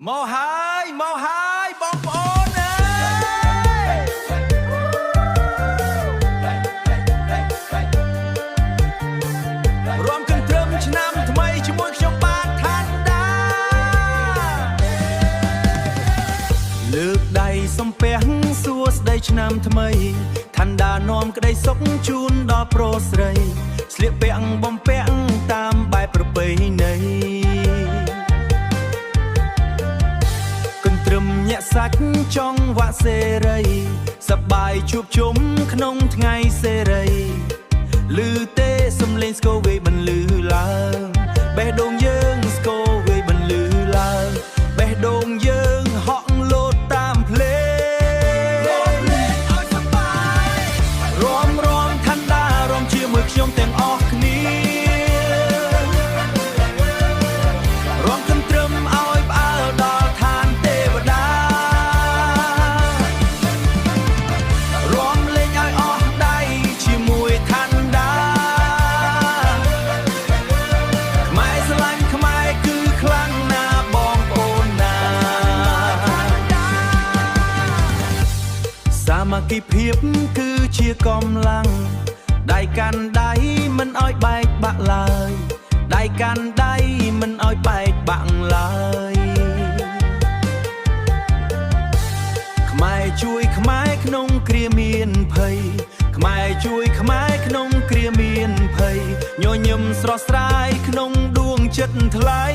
មកហើយបងប្អូនអើយរួមគិតត្រឹមឆ្នាំថ្មីជាមួយខ្ញុំបាទថាន់ដាលើកដៃសំពះសួស្ដីឆ្នាំថ្មីថាន់ដានាំក្តីសុខជូនដល់ប្រុសស្រីស្លៀកពាក់បំពាក់តាមបែបប្រពៃណីញាក់សាច់ចង់វាក់សេរីសប្បាយជួបជុំក្នុងថ្ងៃសេរីឮទេសំឡេងស្គរវេបន្លឺឡើងបេះដូងយើងស្គរវេបន្លឺឡើងបេះដូងយើងហក់លោតតាមភ្លេងឲ្យសប្បាយរំថាន់ដារំជាមួយខ្ញុំទាំងអស់គ្នារំគិតត្រឹមឲ្យផ្អើលដល់ឋានទេវតាសាមគ្គីភាពគឺជាកម្លាំងដៃកាន់ដៃមិនឲ្យបែកបាក់ឡើយដៃកាន់ដៃមិនឲ្យបែកបាក់ឡើយខ្មែរជួយខ្មែរក្នុងគ្រាមានភ័យខ្មែរជួយខ្មែរក្នុងគ្រាមានភ័យញញឹមស្រស់ស្រាយក្នុងដួងចិត្តថ្លៃ